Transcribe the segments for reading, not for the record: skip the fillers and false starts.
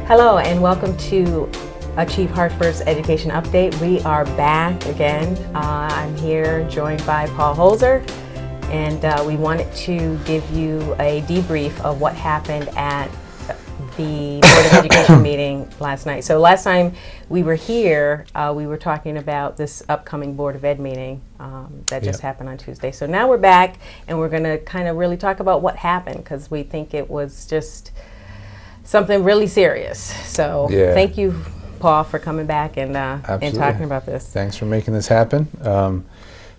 Hello and welcome to Achieve Hartford's Education Update. We are back again. I'm here joined by Paul Holzer, and we wanted to give you a debrief of what happened at the Board of Education meeting last night. So last time we were here, we were talking about this upcoming Board of Ed meeting that just happened on Tuesday. So now we're back and we're going to kind of really talk about what happened, because we think it was just something really serious. So thank you, Paul, for coming back and talking about this. Thanks for making this happen.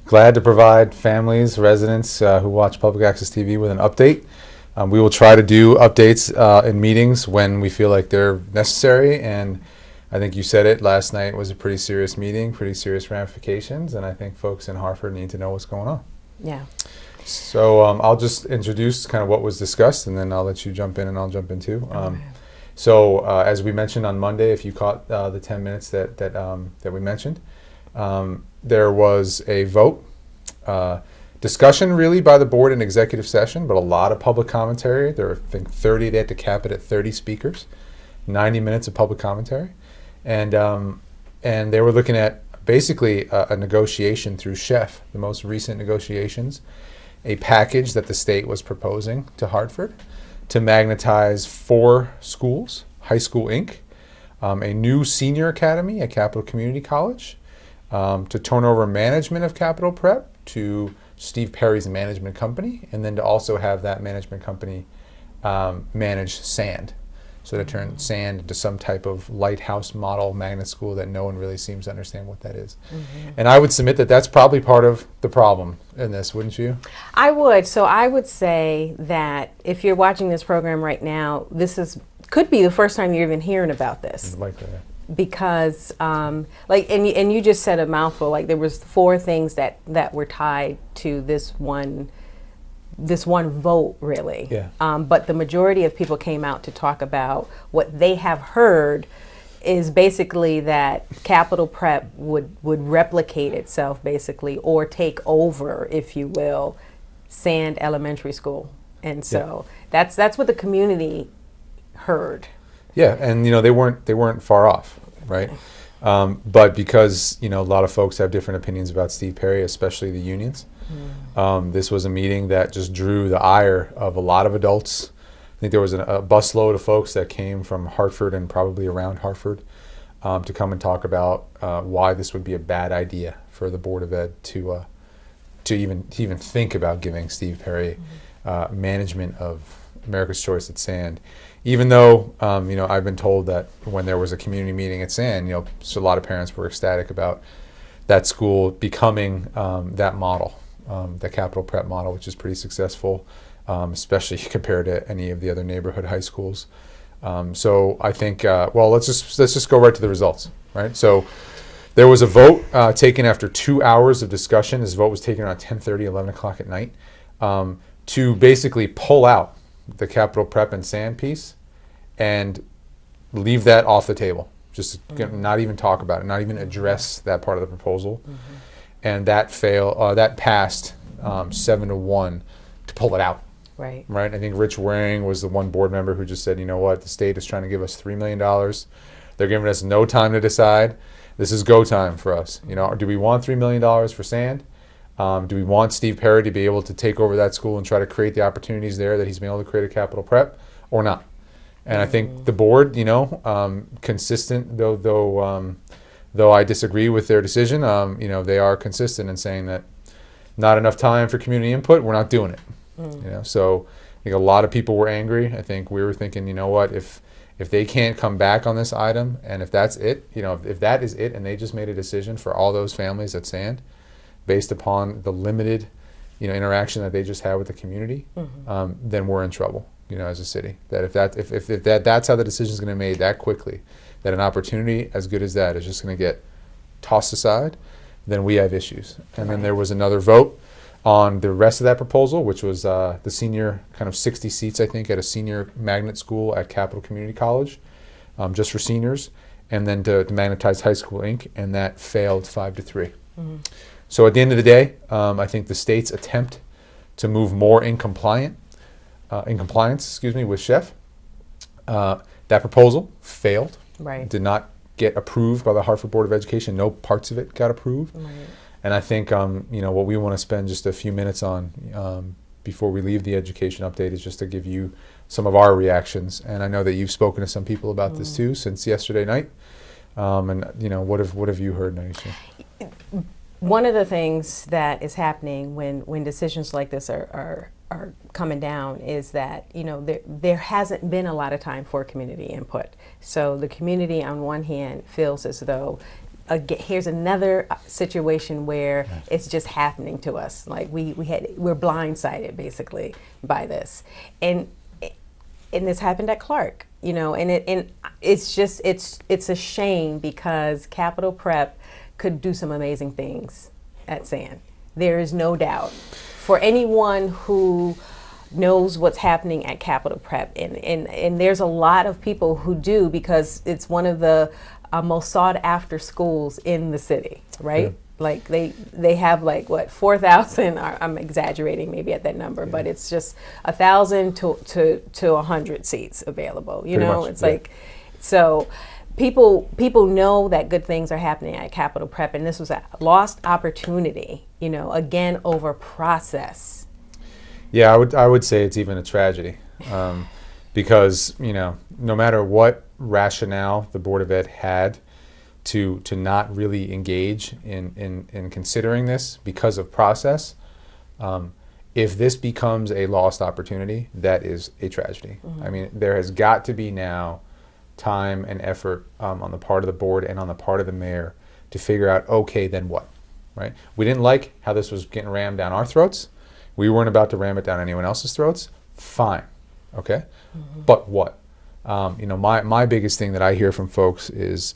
Glad to provide families, residents who watch public access TV with an update. We will try to do updates in meetings when we feel like they're necessary, and I think you said it last night was a pretty serious meeting, pretty serious ramifications, and I think folks in Hartford need to know what's going on. Yeah. So I'll just introduce kind of what was discussed, and then I'll let you jump in and I'll jump in too. So as we mentioned on Monday, if you caught the 10 minutes that we mentioned, there was a vote. Discussion really by the board in executive session, but a lot of public commentary. There were, I think, 30, they had to cap it at 30 speakers, 90 minutes of public commentary. And they were looking at basically a negotiation through CHEF, the most recent negotiations, a package that the state was proposing to Hartford to magnetize 4 schools, High School Inc., a new senior academy at Capital Community College, to turn over management of Capital Prep to Steve Perry's management company, and then to also have that management company manage SAND. So to turn SAND into some type of lighthouse model magnet school that no one really seems to understand what that is. And I would submit that that's probably part of the problem in this, wouldn't you? I would. So I would say that if you're watching this program right now, could be the first time you're even hearing about this. Likely, yeah. Because like, and you just said a mouthful, like there was 4 things that were tied to this one vote, really. Yeah. But the majority of people came out to talk about what they have heard is basically that Capital Prep would replicate itself, basically, or take over, if you will, Sand Elementary School. And so that's what the community heard. Yeah, and they weren't far off, right? But because a lot of folks have different opinions about Steve Perry, especially the unions, this was a meeting that just drew the ire of a lot of adults. I think there was a busload of folks that came from Hartford and probably around Hartford to come and talk about why this would be a bad idea for the Board of Ed to even think about giving Steve Perry management of America's Choice at SAND. Even though, I've been told that when there was a community meeting at SAND, so a lot of parents were ecstatic about that school becoming that model, the Capital Prep model, which is pretty successful, especially compared to any of the other neighborhood high schools. So I think, let's just go right to the results, right? So there was a vote taken after 2 hours of discussion. This vote was taken around 10:30, 11 o'clock at night, to basically pull out the Capital Prep and SAND piece and leave that off the table. Just not even talk about it, not even address that part of the proposal. And that passed 7-1 to pull it out. Right. Right. I think Rich Waring was the one board member who just said, you know what, the state is trying to give us $3 million. They're giving us no time to decide. This is go time for us. Do we want $3 million for SAND? Do we want Steve Perry to be able to take over that school and try to create the opportunities there that he's been able to create at Capital Prep, or not? And I think the board, consistent, though I disagree with their decision, they are consistent in saying that not enough time for community input, we're not doing it. So I think a lot of people were angry. I think we were thinking, if they can't come back on this item, and if that's it, if that is it, and they just made a decision for all those families at SAND, based upon the limited, interaction that they just had with the community, then we're in trouble, as a city. That if that's how the decision is going to be made that quickly, that an opportunity as good as that is just going to get tossed aside, then we have issues. And then there was another vote on the rest of that proposal, which was the senior kind of 60 seats, I think, at a senior magnet school at Capital Community College, just for seniors, and then to magnetize High School Inc., and that failed 5-3. So at the end of the day, I think the state's attempt to move more in compliance, with CHEF That proposal failed. Right. Did not get approved by the Hartford Board of Education. No parts of it got approved. Right. And I think what we want to spend just a few minutes on before we leave the education update is just to give you some of our reactions. And I know that you've spoken to some people about this too since yesterday night. And what have you heard, Nyesha? One of the things that is happening when decisions like this are coming down is that there hasn't been a lot of time for community input. So the community on one hand feels as though here's another situation where it's just happening to us. Like we're blindsided basically by this, and this happened at Clark. And it's a shame because Capital Prep could do some amazing things at Sand. There is no doubt. For anyone who knows what's happening at Capital Prep, and there's a lot of people who do, because it's one of the most sought after schools in the city, right? Yeah. Like they have 4,000, I'm exaggerating maybe at that number, but it's just 1,000 to 100 seats available. It's like, so people know that good things are happening at Capital Prep, and this was a lost opportunity, again, over process. Yeah, I would say it's even a tragedy, because no matter what rationale the Board of Ed had to not really engage in considering this because of process, if this becomes a lost opportunity, that is a tragedy. Mm-hmm. I mean, there has got to be now time and effort on the part of the board and on the part of the mayor to figure out, okay, then what, right? We didn't like how this was getting rammed down our throats. We weren't about to ram it down anyone else's throats. Fine, okay? Mm-hmm. But what? My biggest thing that I hear from folks is,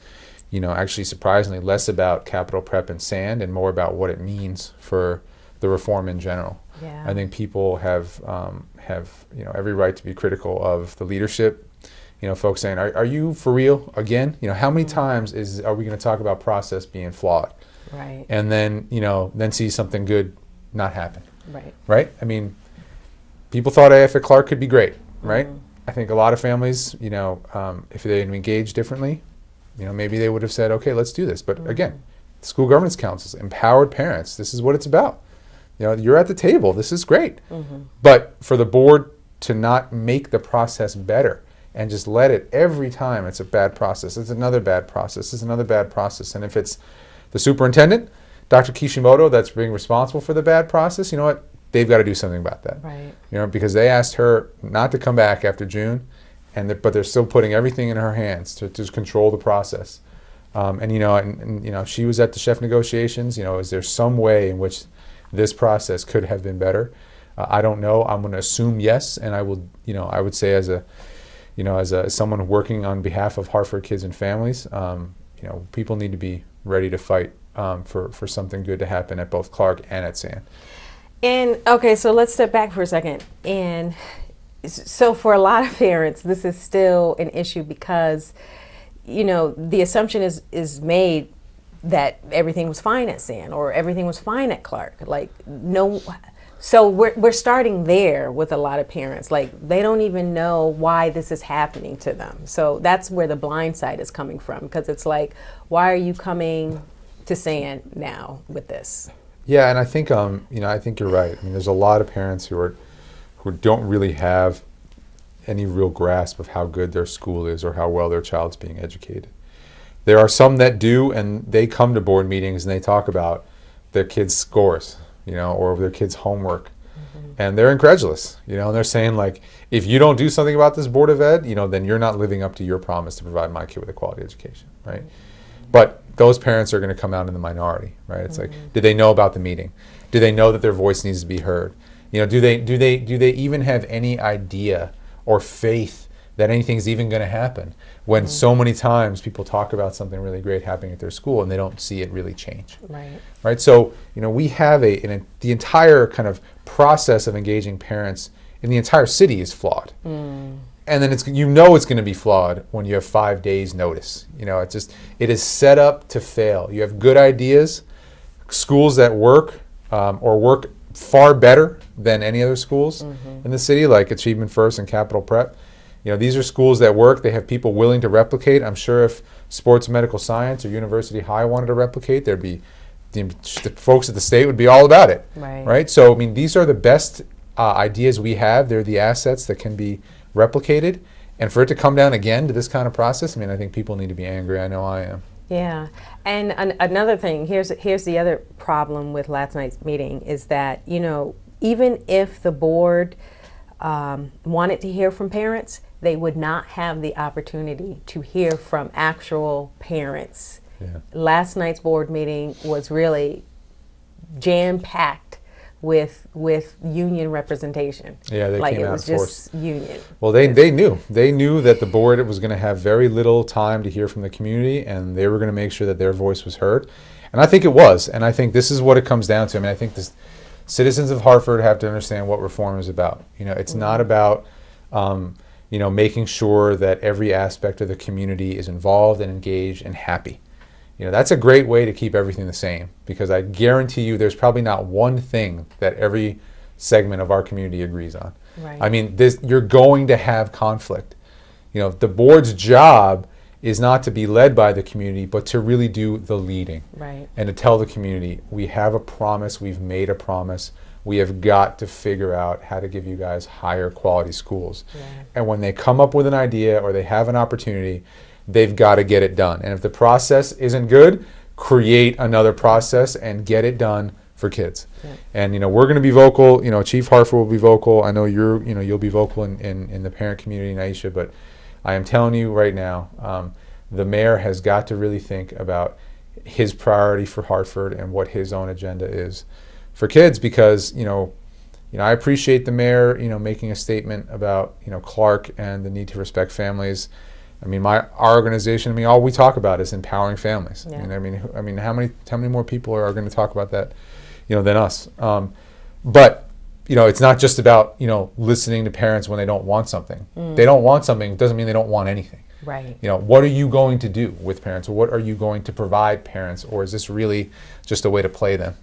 actually surprisingly less about Capital Prep and Sand and more about what it means for the reform in general. Yeah. I think people have every right to be critical of the leadership. Folks saying, are you for real again? How many times are we going to talk about process being flawed? Right. And then, then see something good not happen. Right. Right? I mean, people thought AF at Clark could be great, right? Mm-hmm. I think a lot of families, if they had engaged differently, maybe they would have said, okay, let's do this. But again, school governance councils, empowered parents, this is what it's about. You're at the table, this is great. Mm-hmm. But for the board to not make the process better and just let it every time it's a bad process, it's another bad process, it's another bad process. And if it's the superintendent, Dr. Kishimoto, that's being responsible for the bad process, you know what? They've got to do something about that. Right. Because they asked her not to come back after June, but they're still putting everything in her hands to control the process. She was at the chef negotiations. Is there some way in which this process could have been better? I don't know. I'm going to assume yes, and I would say as someone working on behalf of Hartford kids and families, people need to be ready to fight for something good to happen at both Clark and at Sand. And okay, so let's step back for a second. And so for a lot of parents, this is still an issue because, the assumption is made that everything was fine at Sand or everything was fine at Clark. So we're starting there with a lot of parents. They don't even know why this is happening to them. So that's where the blind side is coming from, because it's like, why are you coming to Sand now with this? Yeah, and I think I think you're right. I mean, there's a lot of parents who don't really have any real grasp of how good their school is or how well their child's being educated. There are some that do, and they come to board meetings and they talk about their kids' scores, or their kids' homework, and they're incredulous, and they're saying if you don't do something about this Board of Ed, then you're not living up to your promise to provide my kid with a quality education, right? But those parents are going to come out in the minority, right? It's did they know about the meeting? Do they know that their voice needs to be heard? Do they even have any idea or faith that anything's even going to happen when so many times people talk about something really great happening at their school and they don't see it really change? Right? So, we have the entire kind of process of engaging parents in the entire city is flawed. And then it's going to be flawed when you have 5 days notice. It is set up to fail. You have good ideas, schools that work or work far better than any other schools in the city, like Achievement First and Capital Prep. These are schools that work. They have people willing to replicate. I'm sure if sports and medical science or University High wanted to replicate, there'd be the folks at the state would be all about it. Right? So, these are the best ideas we have. They're the assets that can be replicated. And for it to come down again to this kind of process, I think people need to be angry. I know I am. Yeah, and another thing, here's the other problem with last night's meeting is that, even if the board wanted to hear from parents, they would not have the opportunity to hear from actual parents. Yeah. Last night's board meeting was really jam-packed with union representation. Yeah, they came it out was in force. just union. Well, they knew that the board was going to have very little time to hear from the community, and they were going to make sure that their voice was heard. And I think it was. And I think this is what it comes down to. I think this citizens of Hartford have to understand what reform is about. It's not about making sure that every aspect of the community is involved and engaged and happy. That's a great way to keep everything the same, because I guarantee you there's probably not one thing that every segment of our community agrees on. Right. You're going to have conflict. The board's job is not to be led by the community, but to really do the leading. Right. And to tell the community, we have a promise, we've made a promise, we have got to figure out how to give you guys higher quality schools. Yeah. And when they come up with an idea or they have an opportunity, they've got to get it done. And if the process isn't good, create another process and get it done for kids. Yeah. And we're going to be vocal. Chief Hartford will be vocal. I know you'll be vocal in the parent community, Nyesha, but I am telling you right now, the mayor has got to really think about his priority for Hartford and what his own agenda is for kids, because I appreciate the mayor making a statement about Clark and the need to respect families. Our organization, all we talk about is empowering families. Yeah. How many more people are going to talk about that than us? But it's not just about listening to parents when they don't want something. They don't want something doesn't mean they don't want anything. Right. What are you going to do with parents, or what are you going to provide parents, or is this really just a way to play them?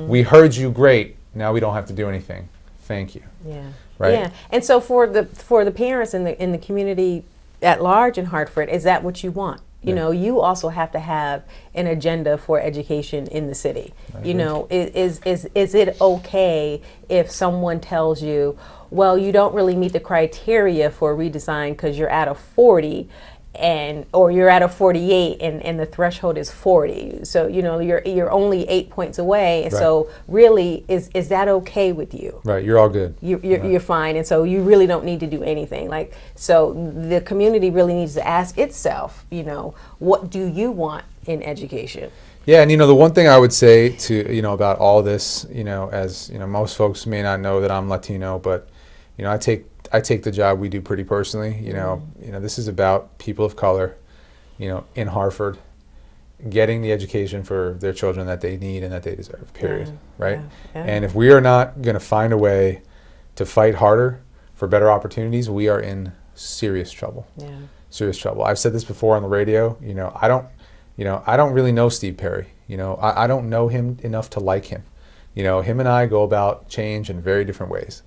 We heard you, great. Now we don't have to do anything. Thank you. Yeah. Right. Yeah. And so for the parents in the community at large in Hartford, is that what you want? You also have to have an agenda for education in the city. Is it okay if someone tells you, well, you don't really meet the criteria for redesign because you're at a 40 or you're at a 48 and the threshold is 40. So, you're only 8 points away. And right. So really, is that okay with you? Right, you're all good. You're fine. And so you really don't need to do anything. So the community really needs to ask itself, what do you want in education? Yeah, and the one thing I would say to, about all this, as, most folks may not know that I'm Latino, but, I take the job we do pretty personally. This is about people of color, in Hartford, getting the education for their children that they need and that they deserve, period, right? Yeah. And if we are not going to find a way to fight harder for better opportunities, we are in serious trouble. Yeah. Serious trouble. I've said this before on the radio, I don't really know Steve Perry. I don't know him enough to like him. Him and I go about change in very different ways.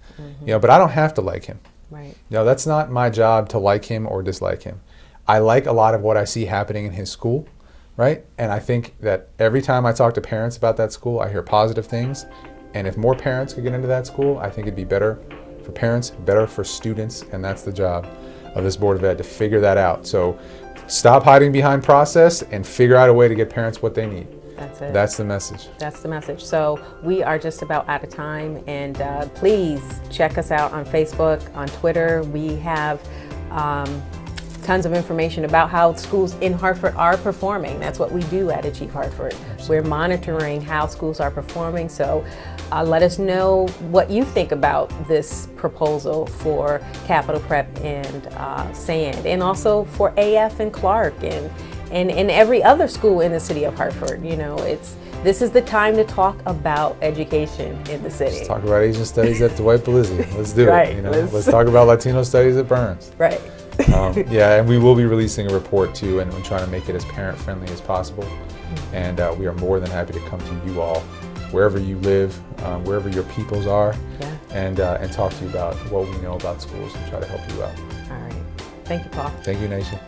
But I don't have to like him. Right. That's not my job to like him or dislike him. I like a lot of what I see happening in his school, right? And I think that every time I talk to parents about that school, I hear positive things. And if more parents could get into that school, I think it'd be better for parents, better for students, and that's the job of this Board of Ed, to figure that out. So stop hiding behind process and figure out a way to get parents what they need. That's it. That's the message. That's the message. So we are just about out of time, and please check us out on Facebook, on Twitter. We have tons of information about how schools in Hartford are performing. That's what we do at Achieve Hartford. Absolutely. We're monitoring how schools are performing. So let us know what you think about this proposal for Capital Prep and SAND, and also for AF and Clark and every other school in the city of Hartford. This is the time to talk about education in the city. Let's talk about Asian studies at Dwight Belizzi. Let's do right. it. Let's talk about Latino studies at Burns. Right. Yeah, and we will be releasing a report too, and we're trying to make it as parent friendly as possible. And we are more than happy to come to you all, wherever you live, wherever your peoples are, and talk to you about what we know about schools and try to help you out. All right. Thank you, Paul. Thank you, Nyesha.